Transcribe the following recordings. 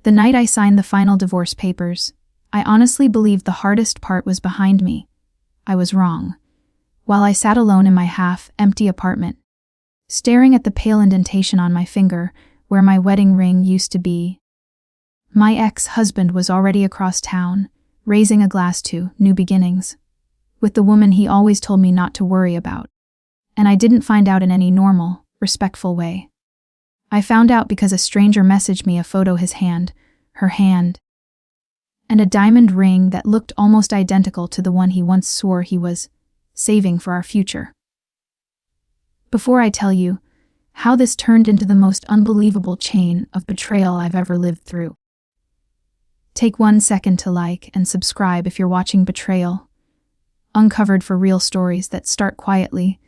The night I signed the final divorce papers, I honestly believed the hardest part was behind me. I was wrong. While I sat alone in my half-empty apartment, staring at the pale indentation on my finger where my wedding ring used to be, my ex-husband was already across town, raising a glass to new beginnings, with the woman he always told me not to worry about. And I didn't find out in any normal, respectful way. I found out because a stranger messaged me a photo of her hand, and a diamond ring that looked almost identical to the one he once swore he was saving for our future. Before I tell you how this turned into the most unbelievable chain of betrayal I've ever lived through, take 1 second to like and subscribe if you're watching Betrayal Uncovered for real stories that start quietly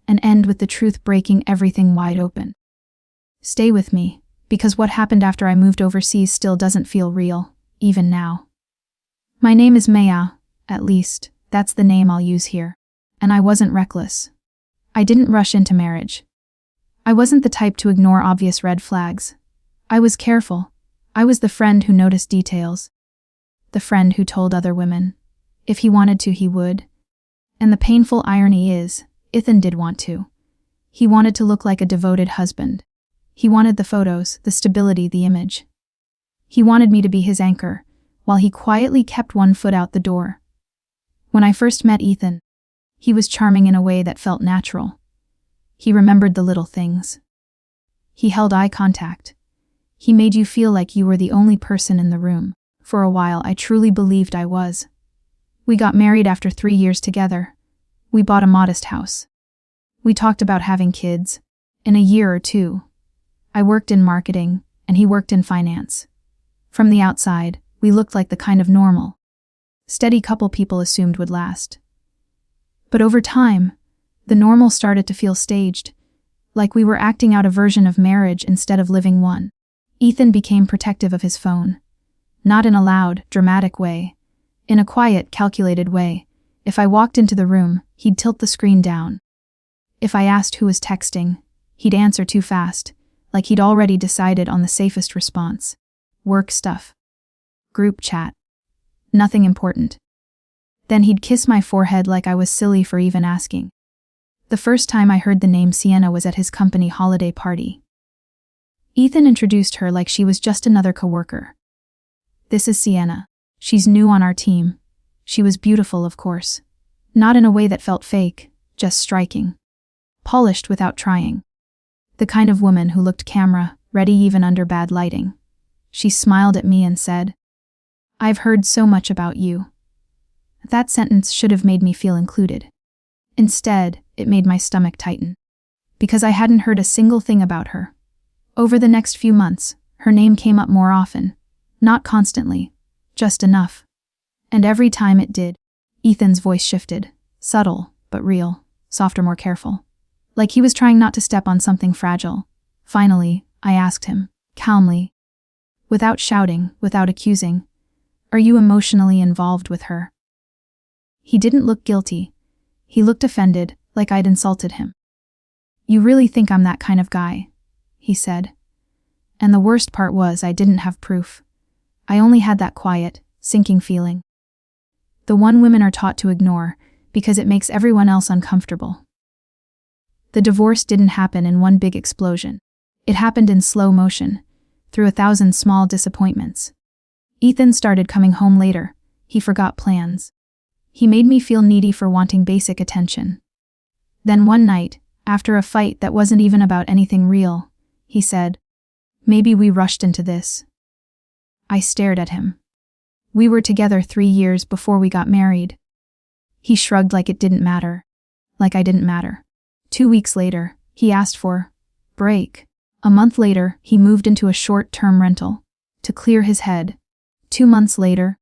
and end with the truth breaking everything wide open. Stay with me, because what happened after I moved overseas still doesn't feel real, even now. My name is Maya, at least, that's the name I'll use here, and I wasn't reckless. I didn't rush into marriage. I wasn't the type to ignore obvious red flags. I was careful. I was the friend who noticed details. The friend who told other women. If he wanted to, he would. And the painful irony is, Ethan did want to. He wanted to look like a devoted husband. He wanted the photos, the stability, the image. He wanted me to be his anchor, while he quietly kept one foot out the door. When I first met Ethan, he was charming in a way that felt natural. He remembered the little things. He held eye contact. He made you feel like you were the only person in the room. For a while, I truly believed I was. We got married after 3 years together. We bought a modest house. We talked about having kids. In a year or two, I worked in marketing, and he worked in finance. From the outside, we looked like the kind of normal, steady couple people assumed would last. But over time, the normal started to feel staged, like we were acting out a version of marriage instead of living one. Ethan became protective of his phone. Not in a loud, dramatic way. In a quiet, calculated way. If I walked into the room, he'd tilt the screen down. If I asked who was texting, he'd answer too fast, like he'd already decided on the safest response. Work stuff. Group chat. Nothing important. Then he'd kiss my forehead like I was silly for even asking. The first time I heard the name Sienna was at his company holiday party. Ethan introduced her like she was just another coworker. This is Sienna. She's new on our team. She was beautiful, of course. Not in a way that felt fake, just striking. Polished without trying. The kind of woman who looked camera ready even under bad lighting. She smiled at me and said, "I've heard so much about you." That sentence should have made me feel included. Instead, it made my stomach tighten. Because I hadn't heard a single thing about her. Over the next few months, her name came up more often. Not constantly, just enough. And every time it did, Ethan's voice shifted. Subtle, but real. Softer, more careful. Like he was trying not to step on something fragile. Finally, I asked him, calmly, without shouting, without accusing, "Are you emotionally involved with her?" He didn't look guilty. He looked offended, like I'd insulted him. "You really think I'm that kind of guy?" he said. And the worst part was I didn't have proof. I only had that quiet, sinking feeling. The one women are taught to ignore, because it makes everyone else uncomfortable. The divorce didn't happen in one big explosion. It happened in slow motion, through 1,000 small disappointments. Ethan started coming home later. He forgot plans. He made me feel needy for wanting basic attention. Then one night, after a fight that wasn't even about anything real, he said, "Maybe we rushed into this." I stared at him. We were together 3 years before we got married. He shrugged like it didn't matter. Like I didn't matter. 2 weeks later, he asked for break. A month later, he moved into a short-term rental to clear his head. 2 months later,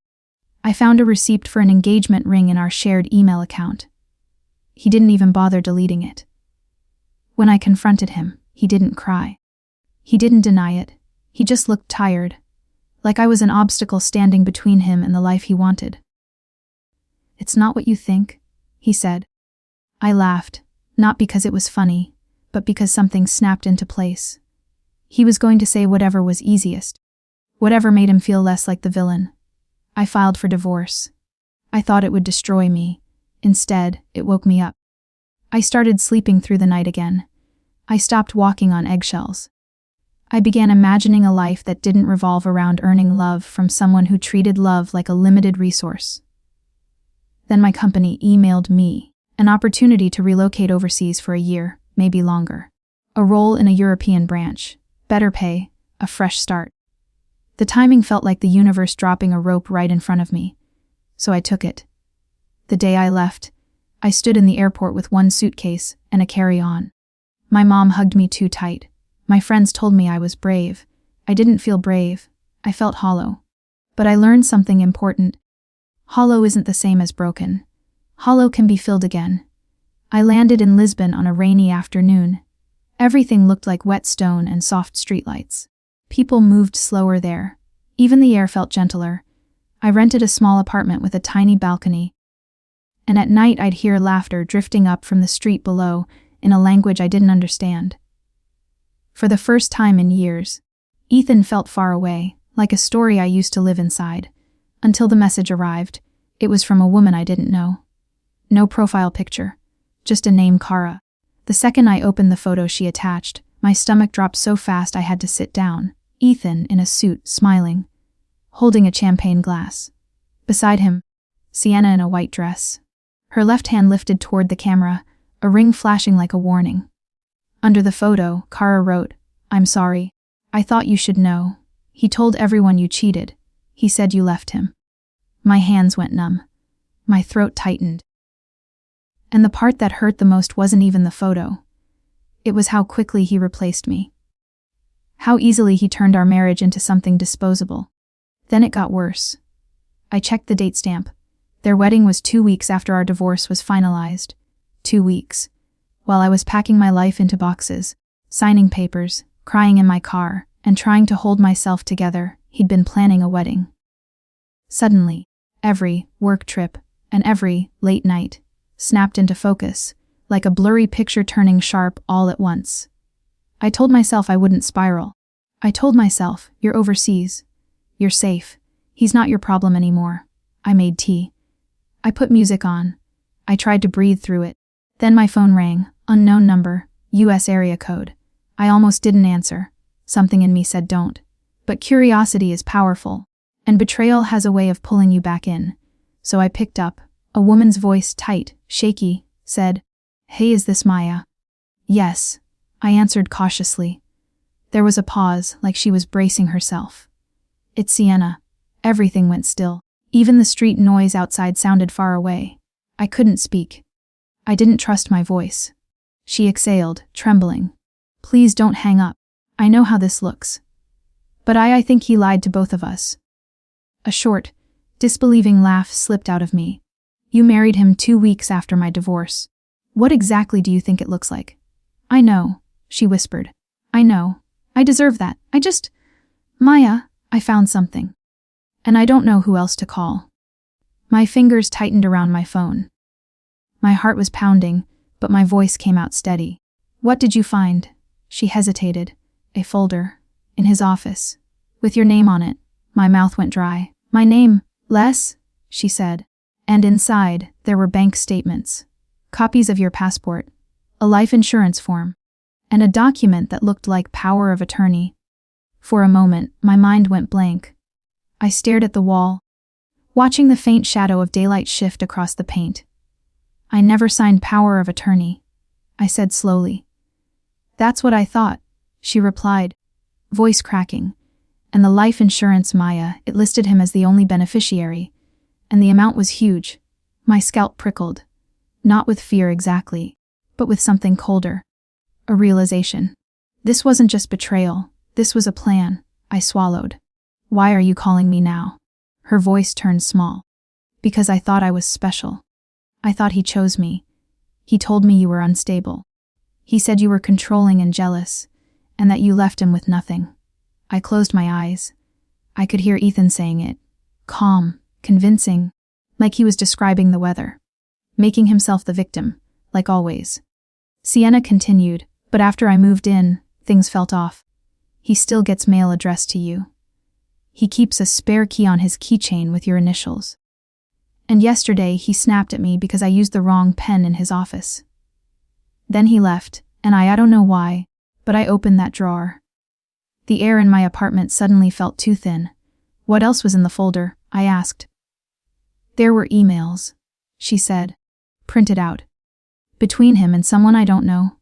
I found a receipt for an engagement ring in our shared email account. He didn't even bother deleting it. When I confronted him, he didn't cry. He didn't deny it. He just looked tired, like I was an obstacle standing between him and the life he wanted. "It's not what you think," he said. I laughed, not because it was funny, but because something snapped into place. He was going to say whatever was easiest. Whatever made him feel less like the villain. I filed for divorce. I thought it would destroy me. Instead, it woke me up. I started sleeping through the night again. I stopped walking on eggshells. I began imagining a life that didn't revolve around earning love from someone who treated love like a limited resource. Then my company emailed me an opportunity to relocate overseas for a year, maybe longer. A role in a European branch, better pay, a fresh start. The timing felt like the universe dropping a rope right in front of me, so I took it. The day I left, I stood in the airport with one suitcase and a carry-on. My mom hugged me too tight. My friends told me I was brave. I didn't feel brave. I felt hollow. But I learned something important. Hollow isn't the same as broken. Hollow can be filled again. I landed in Lisbon on a rainy afternoon. Everything looked like wet stone and soft streetlights. People moved slower there. Even the air felt gentler. I rented a small apartment with a tiny balcony. And at night I'd hear laughter drifting up from the street below in a language I didn't understand. For the first time in years, Ethan felt far away, like a story I used to live inside. Until the message arrived. It was from a woman I didn't know. No profile picture, just a name, Kara. The second I opened the photo she attached, my stomach dropped so fast I had to sit down. Ethan, in a suit, smiling, holding a champagne glass. Beside him, Sienna in a white dress. Her left hand lifted toward the camera, a ring flashing like a warning. Under the photo, Kara wrote, "I'm sorry. I thought you should know. He told everyone you cheated. He said you left him." My hands went numb. My throat tightened. And the part that hurt the most wasn't even the photo. It was how quickly he replaced me. How easily he turned our marriage into something disposable. Then it got worse. I checked the date stamp. Their wedding was 2 weeks after our divorce was finalized. 2 weeks. While I was packing my life into boxes, signing papers, crying in my car, and trying to hold myself together, he'd been planning a wedding. Suddenly, every work trip and every late night snapped into focus, like a blurry picture turning sharp all at once. I told myself I wouldn't spiral. I told myself, "You're overseas. You're safe. He's not your problem anymore." I made tea. I put music on. I tried to breathe through it. Then my phone rang, unknown number, US area code. I almost didn't answer. Something in me said don't. But curiosity is powerful, and betrayal has a way of pulling you back in. So I picked up. A woman's voice, tight, shaky, said, "Hey, is this Maya?" "Yes," I answered cautiously. There was a pause, like she was bracing herself. "It's Sienna." Everything went still. Even the street noise outside sounded far away. I couldn't speak. I didn't trust my voice. She exhaled, trembling. "Please don't hang up. I know how this looks. But I think he lied to both of us." A short, disbelieving laugh slipped out of me. "You married him 2 weeks after my divorce. What exactly do you think it looks like?" "I know," she whispered. "I know. I deserve that. Maya, I found something. And I don't know who else to call." My fingers tightened around my phone. My heart was pounding, but my voice came out steady. "What did you find?" She hesitated. "A folder. In his office. With your name on it." My mouth went dry. "My name, Les?" she said. "And inside, there were bank statements. Copies of your passport. A life insurance form. And a document that looked like power of attorney." For a moment, my mind went blank. I stared at the wall, watching the faint shadow of daylight shift across the paint. "I never signed power of attorney," I said slowly. "That's what I thought," she replied, voice cracking. "And the life insurance, Maya, it listed him as the only beneficiary. And the amount was huge." My scalp prickled. Not with fear exactly, but with something colder. A realization. This wasn't just betrayal. This was a plan. I swallowed. "Why are you calling me now?" Her voice turned small. "Because I thought I was special. I thought he chose me. He told me you were unstable. He said you were controlling and jealous, and that you left him with nothing." I closed my eyes. I could hear Ethan saying it. Calm, convincing, like he was describing the weather. Making himself the victim, like always. Sienna continued, "But after I moved in, things felt off. He still gets mail addressed to you. He keeps a spare key on his keychain with your initials. And yesterday he snapped at me because I used the wrong pen in his office. Then he left, and I don't know why, but I opened that drawer. The air in my apartment suddenly felt too thin. What else was in the folder? I asked. There were emails, she said, printed out. Between him and someone I don't know.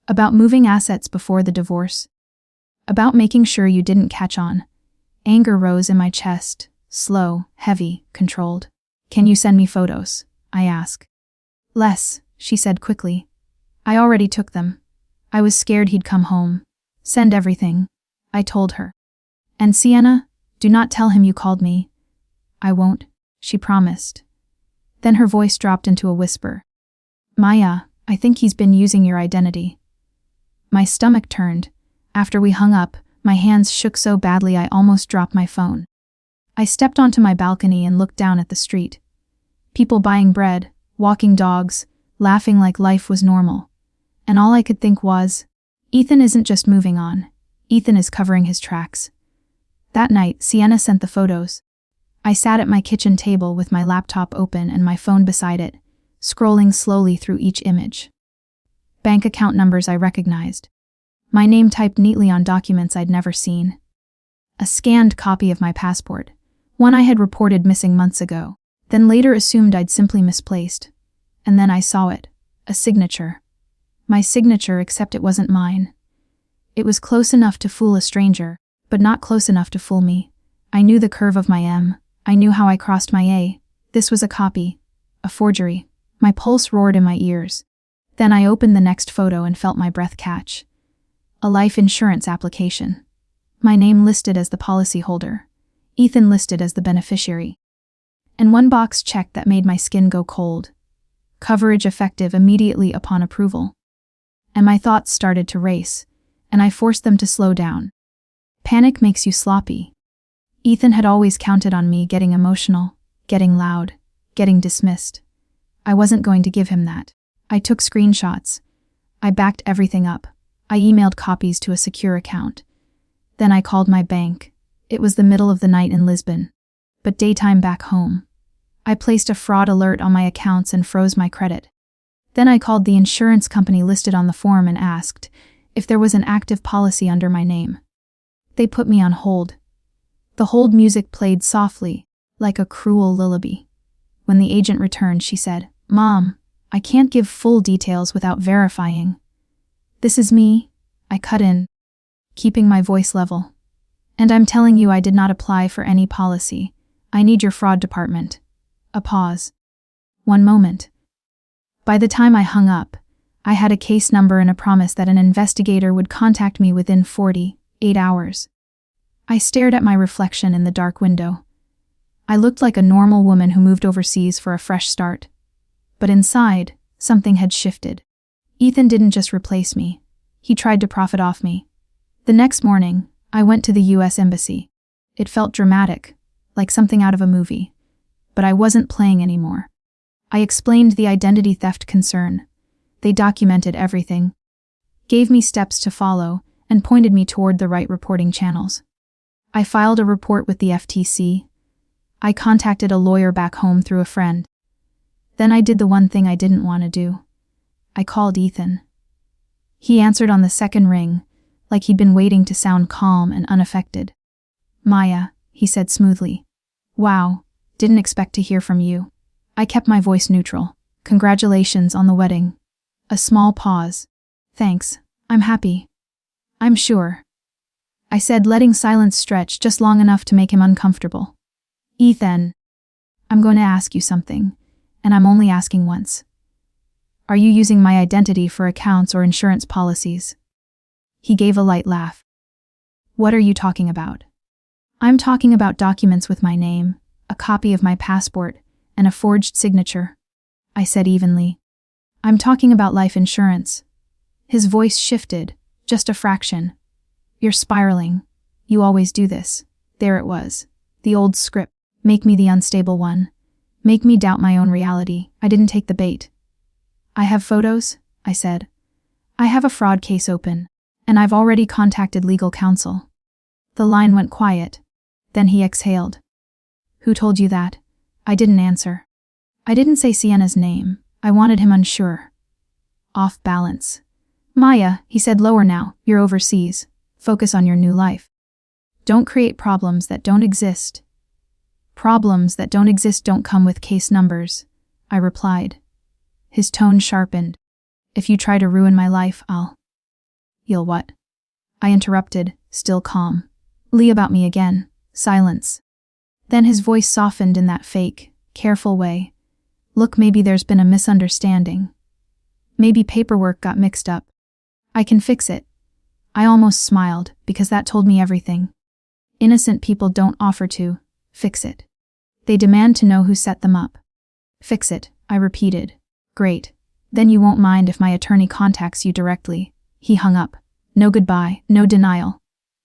About moving assets before the divorce. About making sure you didn't catch on. Anger rose in my chest, slow, heavy, controlled. Can you send me photos? I asked. Less, she said quickly. I already took them. I was scared he'd come home. Send everything, I told her. And Sienna, do not tell him you called me. I won't, she promised. Then her voice dropped into a whisper. Maya, I think he's been using your identity. My stomach turned. After we hung up, my hands shook so badly I almost dropped my phone. I stepped onto my balcony and looked down at the street. People buying bread, walking dogs, laughing like life was normal. And all I could think was, Ethan isn't just moving on. Ethan is covering his tracks. That night, Sienna sent the photos. I sat at my kitchen table with my laptop open and my phone beside it, scrolling slowly through each image. Bank account numbers I recognized. My name typed neatly on documents I'd never seen. A scanned copy of my passport, one I had reported missing months ago, then later assumed I'd simply misplaced. And then I saw it, a signature. My signature, except it wasn't mine. It was close enough to fool a stranger, but not close enough to fool me. I knew the curve of my M. I knew how I crossed my A. This was a copy. A forgery. My pulse roared in my ears. Then I opened the next photo and felt my breath catch. A life insurance application. My name listed as the policyholder. Ethan listed as the beneficiary. And one box checked that made my skin go cold. Coverage effective immediately upon approval. And my thoughts started to race, and I forced them to slow down. Panic makes you sloppy. Ethan had always counted on me getting emotional, getting loud, getting dismissed. I wasn't going to give him that. I took screenshots. I backed everything up. I emailed copies to a secure account. Then I called my bank. It was the middle of the night in Lisbon, but daytime back home. I placed a fraud alert on my accounts and froze my credit. Then I called the insurance company listed on the form and asked if there was an active policy under my name. They put me on hold. The hold music played softly, like a cruel lullaby. When the agent returned, she said, "Mom, I can't give full details without verifying." "This is me," I cut in, keeping my voice level. "And I'm telling you I did not apply for any policy. I need your fraud department." A pause. One moment. By the time I hung up, I had a case number and a promise that an investigator would contact me within 48 hours. I stared at my reflection in the dark window. I looked like a normal woman who moved overseas for a fresh start. But inside, something had shifted. Ethan didn't just replace me. He tried to profit off me. The next morning, I went to the US Embassy. It felt dramatic, like something out of a movie. But I wasn't playing anymore. I explained the identity theft concern. They documented everything, gave me steps to follow, and pointed me toward the right reporting channels. I filed a report with the FTC. I contacted a lawyer back home through a friend. Then I did the one thing I didn't want to do. I called Ethan. He answered on the second ring, like he'd been waiting to sound calm and unaffected. "Maya," he said smoothly. "Wow, didn't expect to hear from you." I kept my voice neutral. "Congratulations on the wedding." A small pause. "Thanks, I'm happy. I'm sure," I said, letting silence stretch just long enough to make him uncomfortable. "Ethan, I'm going to ask you something, and I'm only asking once. Are you using my identity for accounts or insurance policies?" He gave a light laugh. "What are you talking about?" "I'm talking about documents with my name, a copy of my passport, and a forged signature," I said evenly. "I'm talking about life insurance." His voice shifted, just a fraction. "You're spiraling. You always do this." There it was. The old script. Make me the unstable one. Make me doubt my own reality. I didn't take the bait. "I have photos," I said. "I have a fraud case open, and I've already contacted legal counsel." The line went quiet. Then he exhaled. Who told you that? I didn't answer. I didn't say Sienna's name. I wanted him unsure. Off balance. Maya, he said lower now, you're overseas. Focus on your new life. Don't create problems that don't exist. Problems that don't exist don't come with case numbers, I replied. His tone sharpened. If you try to ruin my life, You'll what? I interrupted, still calm. Lie about me again. Silence. Then his voice softened in that fake, careful way. Look, maybe there's been a misunderstanding. Maybe paperwork got mixed up. I can fix it. I almost smiled, because that told me everything. Innocent people don't offer to fix it. They demand to know who set them up. Fix it, I repeated. Great. Then you won't mind if my attorney contacts you directly. He hung up. No goodbye, no denial.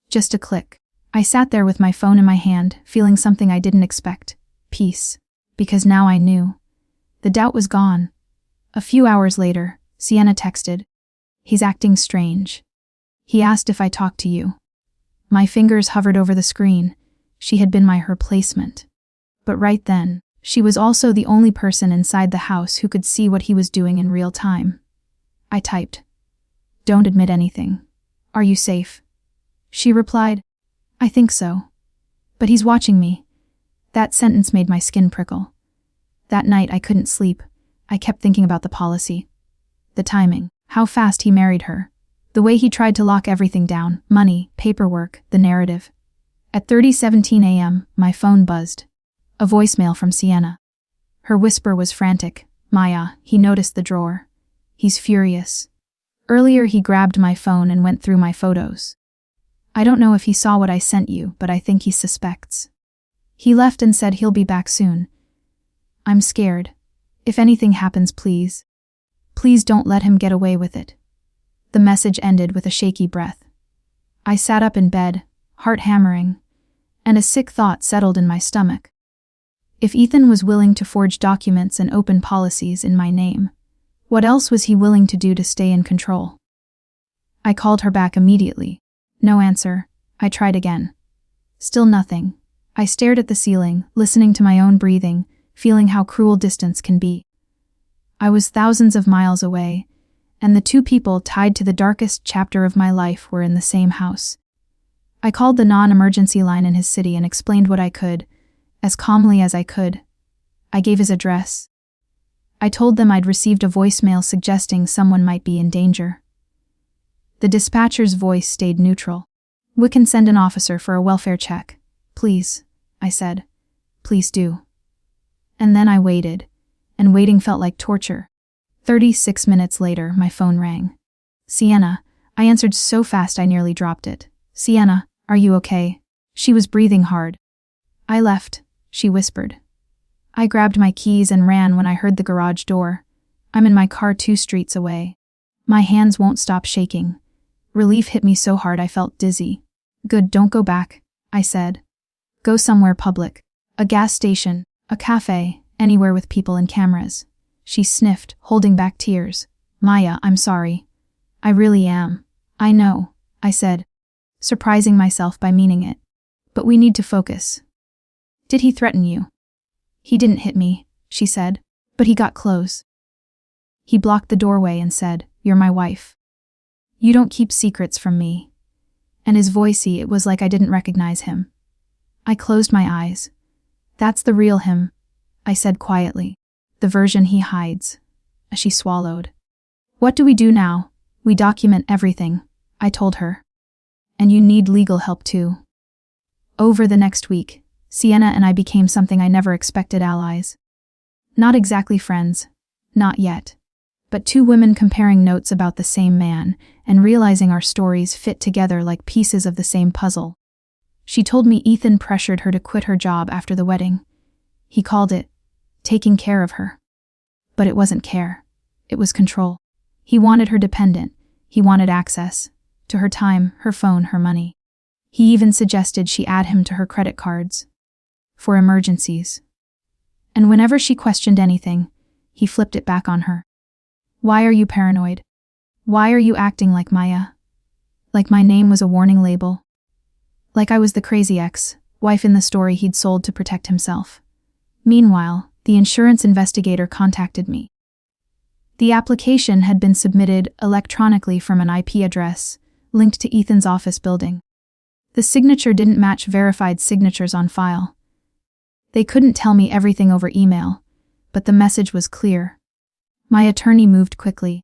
Just a click. I sat there with my phone in my hand, feeling something I didn't expect. Peace. Because now I knew. The doubt was gone. A few hours later, Sienna texted. He's acting strange. He asked if I talked to you. My fingers hovered over the screen. She had been my replacement. But right then, she was also the only person inside the house who could see what he was doing in real time. I typed. Don't admit anything. Are you safe? She replied. I think so. But he's watching me. That sentence made my skin prickle. That night I couldn't sleep. I kept thinking about the policy. The timing. How fast he married her. The way he tried to lock everything down. Money, paperwork, the narrative. At 3:17 a.m., my phone buzzed. A voicemail from Sienna. Her whisper was frantic. Maya, he noticed the drawer. He's furious. Earlier he grabbed my phone and went through my photos. I don't know if he saw what I sent you, but I think he suspects. He left and said he'll be back soon. I'm scared. If anything happens, please. Please don't let him get away with it. The message ended with a shaky breath. I sat up in bed, heart hammering, and a sick thought settled in my stomach. If Ethan was willing to forge documents and open policies in my name, what else was he willing to do to stay in control? I called her back immediately. No answer. I tried again. Still nothing. I stared at the ceiling, listening to my own breathing, feeling how cruel distance can be. I was thousands of miles away, and the two people tied to the darkest chapter of my life were in the same house. I called the non-emergency line in his city and explained what I could, as calmly as I could. I gave his address. I told them I'd received a voicemail suggesting someone might be in danger. The dispatcher's voice stayed neutral. We can send an officer for a welfare check. Please, I said. Please do. And then I waited, and waiting felt like torture. 36 minutes later, my phone rang. Sienna, I answered so fast I nearly dropped it. Sienna, are you okay? She was breathing hard. I left, she whispered. I grabbed my keys and ran when I heard the garage door. I'm in my car 2 streets away. My hands won't stop shaking. Relief hit me so hard I felt dizzy. Good, don't go back, I said. Go somewhere public. A gas station, a cafe, anywhere with people and cameras. She sniffed, holding back tears. Maya, I'm sorry. I really am. I know, I said, surprising myself by meaning it. But we need to focus. Did he threaten you? He didn't hit me, she said, but he got close. He blocked the doorway and said, You're my wife. You don't keep secrets from me. And his voicey, it was like I didn't recognize him. I closed my eyes. That's the real him, I said quietly. The version he hides. She swallowed. What do we do now? We document everything, I told her. And you need legal help too. Over the next week, Sienna and I became something I never expected: allies. Not exactly friends. Not yet. But 2 women comparing notes about the same man and realizing our stories fit together like pieces of the same puzzle. She told me Ethan pressured her to quit her job after the wedding. He called it taking care of her. But it wasn't care. It was control. He wanted her dependent. He wanted access to her time, her phone, her money. He even suggested she add him to her credit cards for emergencies. And whenever she questioned anything, he flipped it back on her. Why are you paranoid? Why are you acting like Maya? Like my name was a warning label? Like I was the crazy ex, wife in the story he'd sold to protect himself. Meanwhile, the insurance investigator contacted me. The application had been submitted electronically from an IP address linked to Ethan's office building. The signature didn't match verified signatures on file. They couldn't tell me everything over email, but the message was clear. My attorney moved quickly.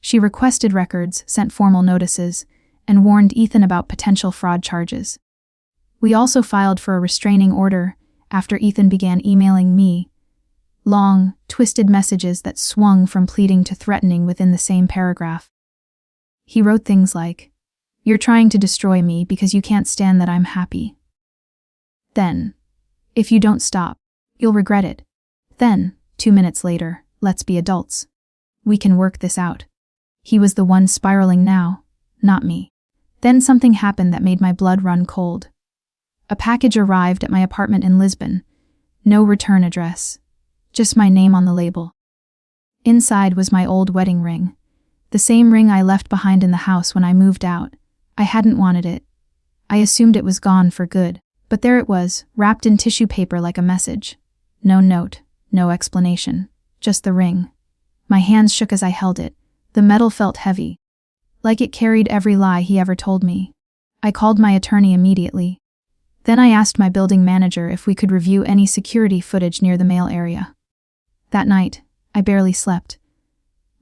She requested records, sent formal notices, and warned Ethan about potential fraud charges. We also filed for a restraining order after Ethan began emailing me long, twisted messages that swung from pleading to threatening within the same paragraph. He wrote things like, "You're trying to destroy me because you can't stand that I'm happy. Then, if you don't stop, you'll regret it. Then, 2 minutes later, let's be adults. We can work this out." He was the one spiraling now, not me. Then something happened that made my blood run cold. A package arrived at my apartment in Lisbon. No return address. Just my name on the label. Inside was my old wedding ring. The same ring I left behind in the house when I moved out. I hadn't wanted it. I assumed it was gone for good. But there it was, wrapped in tissue paper like a message. No note, no explanation. Just the ring. My hands shook as I held it. The metal felt heavy. Like it carried every lie he ever told me. I called my attorney immediately. Then I asked my building manager if we could review any security footage near the mail area. That night, I barely slept.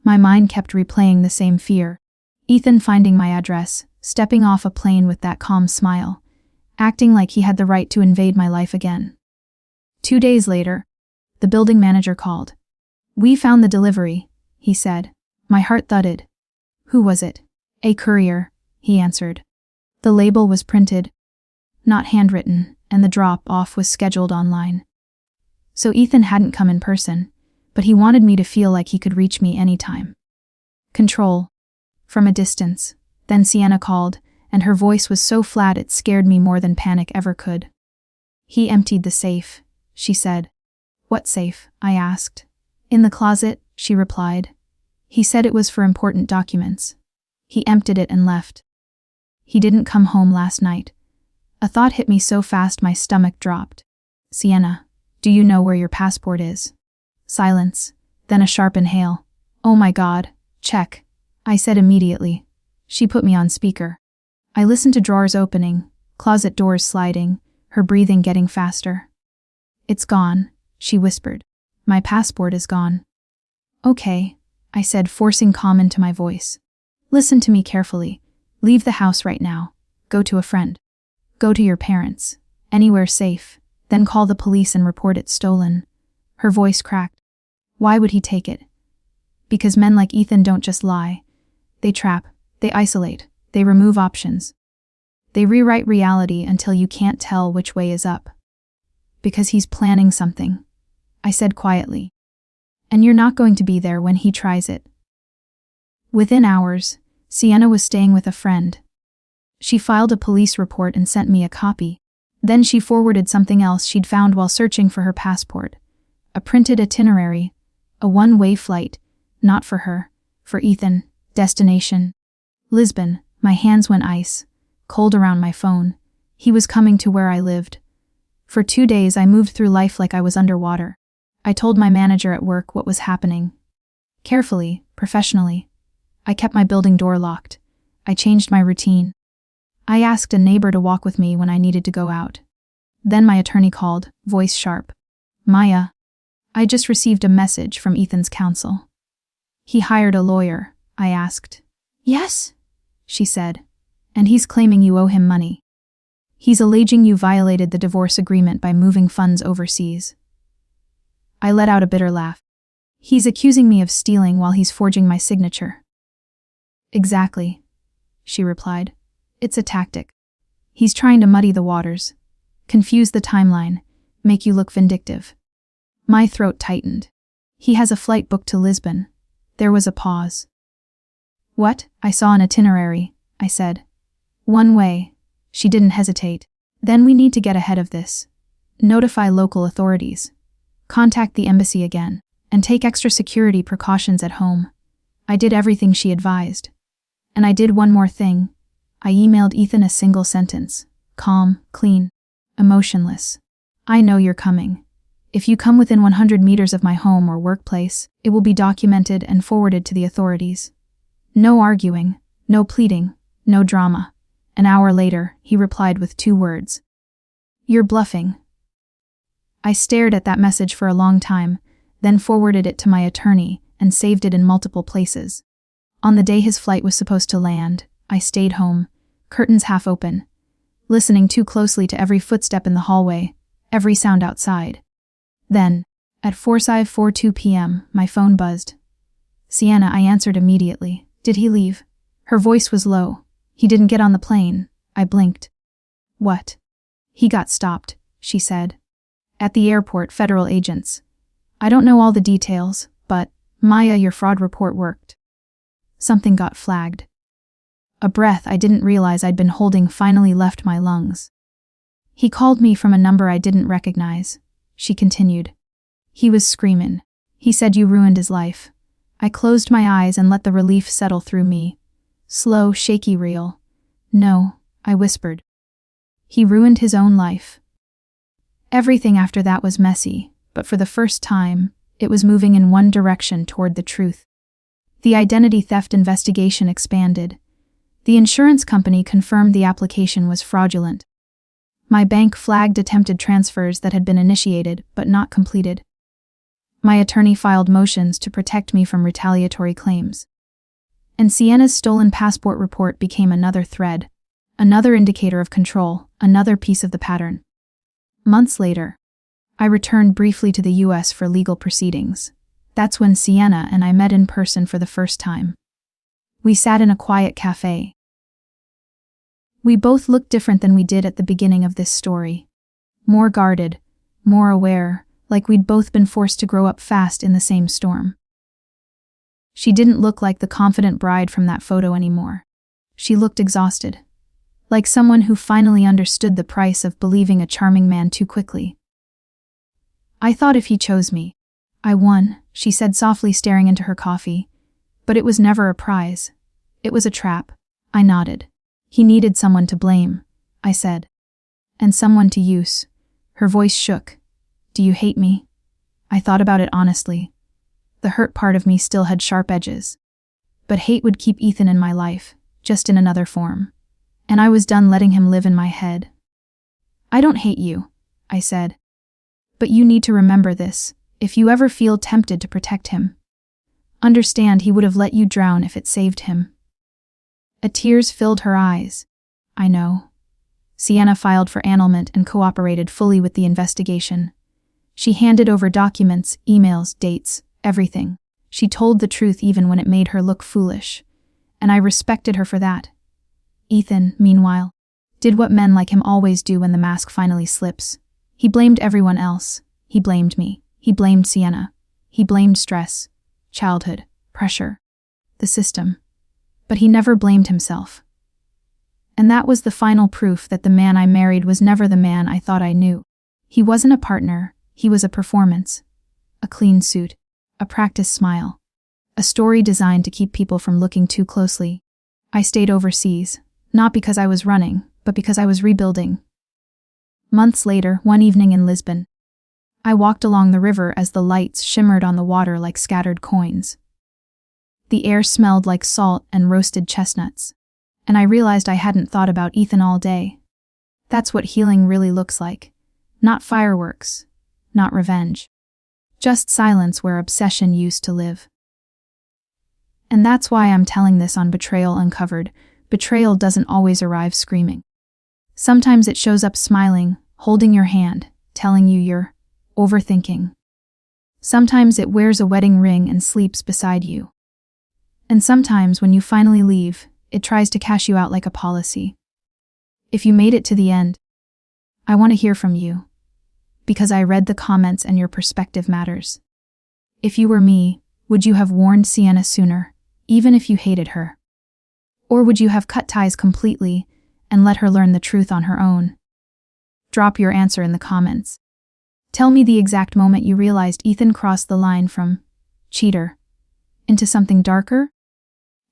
My mind kept replaying the same fear. Ethan finding my address, stepping off a plane with that calm smile, acting like he had the right to invade my life again. 2 days later, the building manager called. "We found the delivery," he said. My heart thudded. "Who was it?" "A courier," he answered. The label was printed, not handwritten, and the drop-off was scheduled online. So Ethan hadn't come in person, but he wanted me to feel like he could reach me anytime. Control. From a distance. Then Sienna called, and her voice was so flat it scared me more than panic ever could. "He emptied the safe," she said. "What safe?" I asked. "In the closet," she replied. "He said it was for important documents. He emptied it and left. He didn't come home last night." A thought hit me so fast my stomach dropped. "Sienna, do you know where your passport is?" Silence, then a sharp inhale. "Oh my God, check," I said immediately. She put me on speaker. I listened to drawers opening, closet doors sliding, her breathing getting faster. "It's gone," she whispered. "My passport is gone." "Okay," I said, forcing calm into my voice. "Listen to me carefully. Leave the house right now. Go to a friend. Go to your parents. Anywhere safe. Then call the police and report it stolen." Her voice cracked. "Why would he take it?" "Because men like Ethan don't just lie. They trap, they isolate, they remove options. They rewrite reality until you can't tell which way is up. Because he's planning something," I said quietly. "And you're not going to be there when he tries it." Within hours, Sienna was staying with a friend. She filed a police report and sent me a copy. Then she forwarded something else she'd found while searching for her passport. A printed itinerary, a one-way flight, not for her, for Ethan, destination. Lisbon. My hands went ice, cold around my phone. He was coming to where I lived. For 2 days I moved through life like I was underwater. I told my manager at work what was happening. Carefully, professionally. I kept my building door locked. I changed my routine. I asked a neighbor to walk with me when I needed to go out. Then my attorney called, voice sharp. "Maya, I just received a message from Ethan's counsel." "He hired a lawyer," I asked. "Yes," she said. "And he's claiming you owe him money. He's alleging you violated the divorce agreement by moving funds overseas." I let out a bitter laugh. "He's accusing me of stealing while he's forging my signature." "Exactly," she replied. "It's a tactic. He's trying to muddy the waters, confuse the timeline, make you look vindictive." My throat tightened. "He has a flight booked to Lisbon." There was a pause. "What?" "I saw an itinerary," I said. "One way." She didn't hesitate. "Then we need to get ahead of this. Notify local authorities. Contact the embassy again, and take extra security precautions at home." I did everything she advised. And I did one more thing. I emailed Ethan a single sentence. Calm, clean. emotionless. I know you're coming. If you come within 100 meters of my home or workplace, it will be documented and forwarded to the authorities. No arguing, no pleading, no drama. An hour later, he replied with 2 words. You're bluffing. I stared at that message for a long time, then forwarded it to my attorney and saved it in multiple places. On the day his flight was supposed to land, I stayed home, curtains half open, listening too closely to every footstep in the hallway, every sound outside. Then, at 4:42 p.m., my phone buzzed. Sienna, I answered immediately. Did he leave? Her voice was low. He didn't get on the plane. I blinked. What? He got stopped, she said. At the airport, federal agents. I don't know all the details, but, Maya, your fraud report worked. Something got flagged. A breath I didn't realize I'd been holding finally left my lungs. He called me from a number I didn't recognize, she continued. He was screaming. He said you ruined his life. I closed my eyes and let the relief settle through me. Slow, shaky, real. No, I whispered. He ruined his own life. Everything after that was messy, but for the first time, it was moving in one direction toward the truth. The identity theft investigation expanded. The insurance company confirmed the application was fraudulent. My bank flagged attempted transfers that had been initiated but not completed. My attorney filed motions to protect me from retaliatory claims. And Sienna's stolen passport report became another thread, another indicator of control, another piece of the pattern. Months later, I returned briefly to the U.S. for legal proceedings. That's when Sienna and I met in person for the first time. We sat in a quiet cafe. We both looked different than we did at the beginning of this story. More guarded, more aware, like we'd both been forced to grow up fast in the same storm. She didn't look like the confident bride from that photo anymore. She looked exhausted, like someone who finally understood the price of believing a charming man too quickly. I thought if he chose me, I won, she said softly, staring into her coffee. But it was never a prize. It was a trap. I nodded. He needed someone to blame, I said. And someone to use. Her voice shook. Do you hate me? I thought about it honestly. The hurt part of me still had sharp edges. But hate would keep Ethan in my life, just in another form. And I was done letting him live in my head. I don't hate you, I said. But you need to remember this, if you ever feel tempted to protect him. Understand he would have let you drown if it saved him. A tears filled her eyes. I know. Sienna filed for annulment and cooperated fully with the investigation. She handed over documents, emails, dates, everything. She told the truth even when it made her look foolish. And I respected her for that. Ethan, meanwhile, did what men like him always do when the mask finally slips. He blamed everyone else. He blamed me. He blamed Sienna. He blamed stress, childhood, pressure, the system. But he never blamed himself. And that was the final proof that the man I married was never the man I thought I knew. He wasn't a partner, he was a performance. A clean suit, a practiced smile. A story designed to keep people from looking too closely. I stayed overseas, not because I was running, but because I was rebuilding. Months later, one evening in Lisbon, I walked along the river as the lights shimmered on the water like scattered coins. The air smelled like salt and roasted chestnuts, and I realized I hadn't thought about Ethan all day. That's what healing really looks like. Not fireworks, not revenge. Just silence where obsession used to live. And that's why I'm telling this on Betrayal Uncovered. Betrayal doesn't always arrive screaming. Sometimes it shows up smiling, holding your hand, telling you you're overthinking. Sometimes it wears a wedding ring and sleeps beside you. And sometimes when you finally leave, it tries to cash you out like a policy. If you made it to the end, I want to hear from you. Because I read the comments and your perspective matters. If you were me, would you have warned Sienna sooner, even if you hated her? Or would you have cut ties completely and let her learn the truth on her own? Drop your answer in the comments. Tell me the exact moment you realized Ethan crossed the line from cheater into something darker.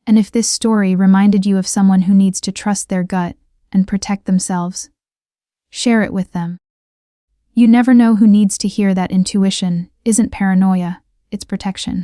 And if this story reminded you of someone who needs to trust their gut and protect themselves, Share it with them. You never know who needs to hear that. Intuition isn't paranoia, it's protection.